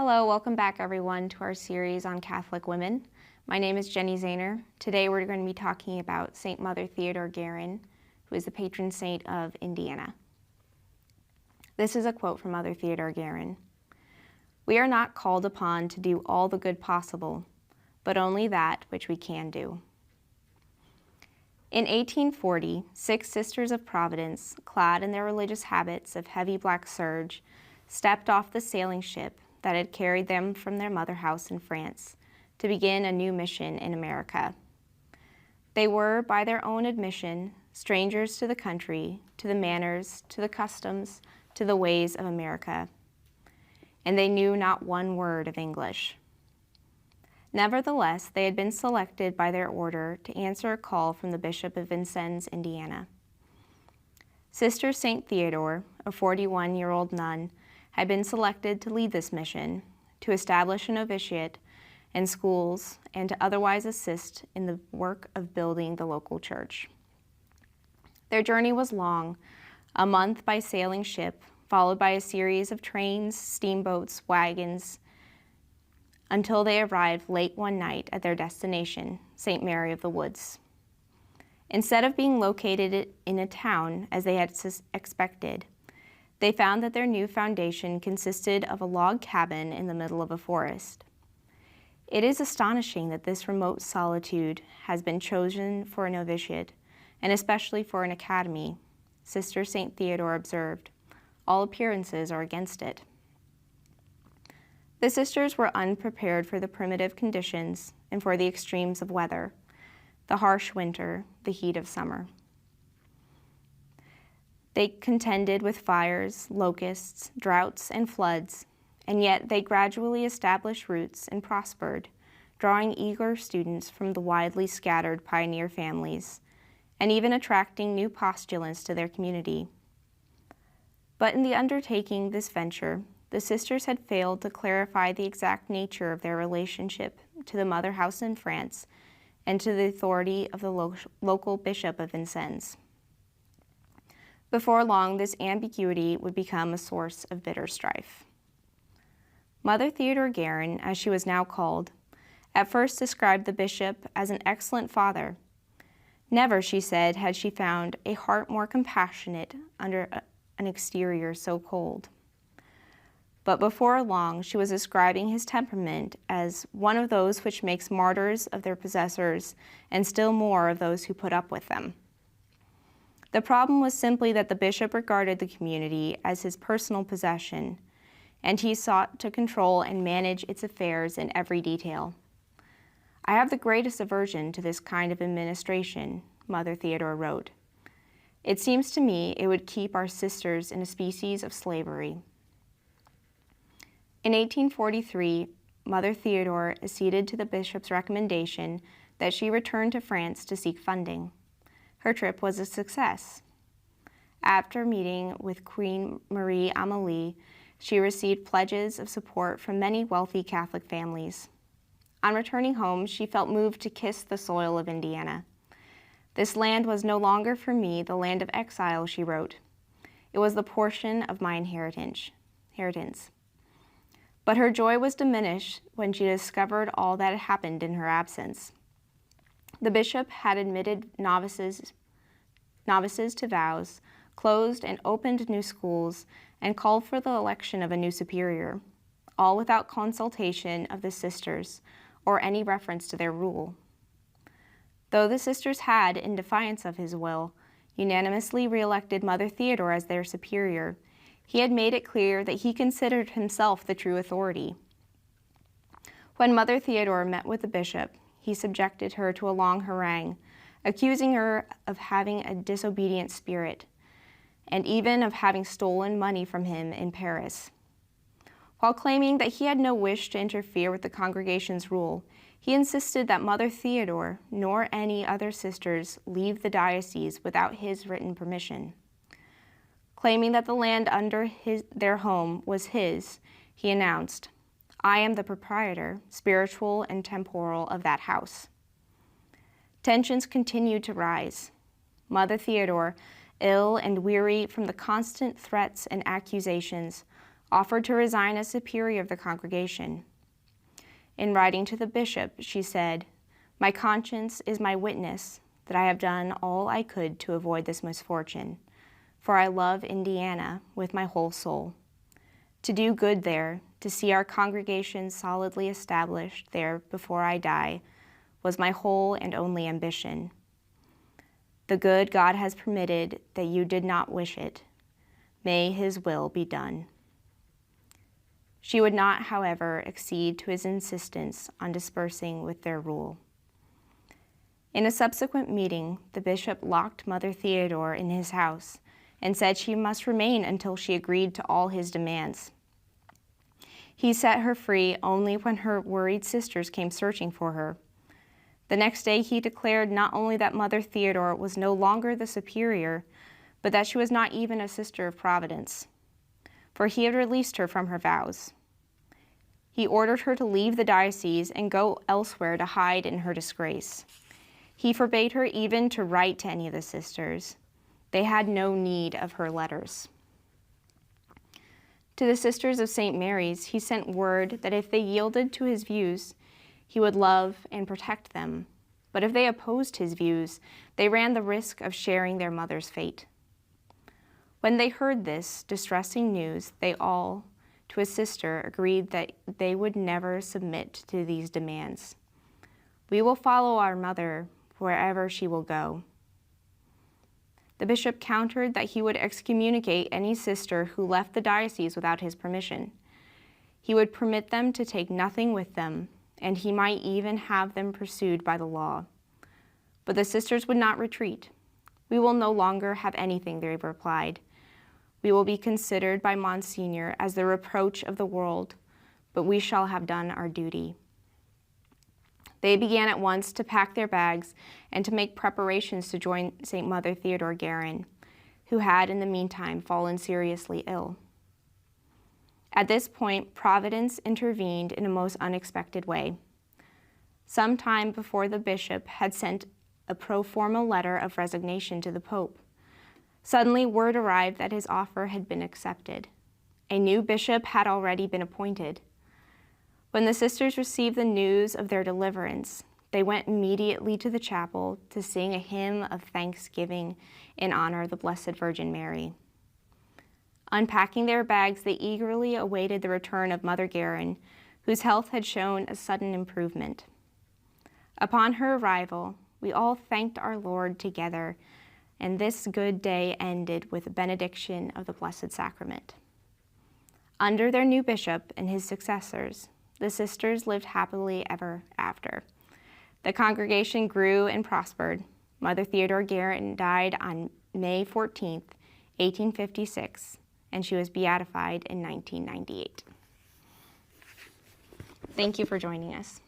Hello, welcome back everyone to our series on Catholic women. My name is Jenny Zahner. Today we're going to be talking about Saint Mother Theodore Guerin, who is the patron saint of Indiana. This is a quote from Mother Theodore Guerin. "We are not called upon to do all the good possible, but only that which we can do." In 1840, 6 Sisters of Providence, clad in their religious habits of heavy black serge, stepped off the sailing ship that had carried them from their mother house in France to begin a new mission in America. They were, by their own admission, strangers to the country, to the manners, to the customs, to the ways of America, and they knew not one word of English. Nevertheless, they had been selected by their order to answer a call from the Bishop of Vincennes, Indiana. Sister St. Theodore, a 41-year-old nun, had been selected to lead this mission, to establish a novitiate and schools, and to otherwise assist in the work of building the local church. Their journey was long, a month by sailing ship, followed by a series of trains, steamboats, wagons, until they arrived late one night at their destination, St. Mary of the Woods. Instead of being located in a town, as they had expected, they found that their new foundation consisted of a log cabin in the middle of a forest. It is astonishing that this remote solitude has been chosen for a novitiate, and especially for an academy, Sister St. Theodore observed. All appearances are against it. The sisters were unprepared for the primitive conditions and for the extremes of weather, the harsh winter, the heat of summer. They contended with fires, locusts, droughts, and floods, and yet they gradually established roots and prospered, drawing eager students from the widely scattered pioneer families, and even attracting new postulants to their community. But in the undertaking this venture, the sisters had failed to clarify the exact nature of their relationship to the mother house in France and to the authority of the local Bishop of Vincennes. Before long, this ambiguity would become a source of bitter strife. Mother Theodore Guerin, as she was now called, at first described the bishop as an excellent father. Never, she said, had she found a heart more compassionate under an exterior so cold. But before long, she was describing his temperament as one of those which makes martyrs of their possessors and still more of those who put up with them. The problem was simply that the bishop regarded the community as his personal possession, and he sought to control and manage its affairs in every detail. "I have the greatest aversion to this kind of administration," Mother Theodore wrote. "It seems to me it would keep our sisters in a species of slavery." In 1843, Mother Theodore acceded to the bishop's recommendation that she return to France to seek funding. Her trip was a success. After meeting with Queen Marie Amélie, she received pledges of support from many wealthy Catholic families. On returning home, she felt moved to kiss the soil of Indiana. "This land was no longer for me the land of exile," she wrote. "It was the portion of my inheritance." But her joy was diminished when she discovered all that had happened in her absence. The bishop had admitted novices to vows, closed and opened new schools, and called for the election of a new superior, all without consultation of the sisters or any reference to their rule. Though the sisters had, in defiance of his will, unanimously re-elected Mother Theodore as their superior, he had made it clear that he considered himself the true authority. When Mother Theodore met with the bishop, he subjected her to a long harangue, accusing her of having a disobedient spirit, and even of having stolen money from him in Paris. While claiming that he had no wish to interfere with the congregation's rule, he insisted that Mother Theodore nor any other sisters leave the diocese without his written permission. Claiming that the land under their home was his, he announced, "I am the proprietor, spiritual and temporal, of that house." Tensions continued to rise. Mother Theodore, ill and weary from the constant threats and accusations, offered to resign as superior of the congregation. In writing to the bishop, she said, "My conscience is my witness that I have done all I could to avoid this misfortune, for I love Indiana with my whole soul. To do good there, to see our congregation solidly established there before I die, was my whole and only ambition. The good God has permitted that you did not wish it. May his will be done." She would not, however, accede to his insistence on dispersing with their rule. In a subsequent meeting, the bishop locked Mother Theodore in his house and said she must remain until she agreed to all his demands. He set her free only when her worried sisters came searching for her. The next day he declared not only that Mother Theodore was no longer the superior, but that she was not even a sister of Providence, for he had released her from her vows. He ordered her to leave the diocese and go elsewhere to hide in her disgrace. He forbade her even to write to any of the sisters. They had no need of her letters. To the Sisters of St. Mary's, he sent word that if they yielded to his views, he would love and protect them. But if they opposed his views, they ran the risk of sharing their mother's fate. When they heard this distressing news, they all, to a sister, agreed that they would never submit to these demands. "We will follow our mother wherever she will go." The bishop countered that he would excommunicate any sister who left the diocese without his permission. He would permit them to take nothing with them, and he might even have them pursued by the law. But the sisters would not retreat. "We will no longer have anything," they replied. "We will be considered by Monsignor as the reproach of the world, but we shall have done our duty." They began at once to pack their bags and to make preparations to join St. Mother Theodore Guerin, who had in the meantime fallen seriously ill. At this point, Providence intervened in a most unexpected way. Some time before, the bishop had sent a pro forma letter of resignation to the Pope. Suddenly, word arrived that his offer had been accepted. A new bishop had already been appointed. When the sisters received the news of their deliverance, they went immediately to the chapel to sing a hymn of thanksgiving in honor of the Blessed Virgin Mary. Unpacking their bags, they eagerly awaited the return of Mother Guerin, whose health had shown a sudden improvement. Upon her arrival, we all thanked our Lord together, and this good day ended with a benediction of the Blessed Sacrament. Under their new bishop and his successors, the sisters lived happily ever after. The congregation grew and prospered. Mother Theodore Guerin died on May 14, 1856, and she was beatified in 1998. Thank you for joining us.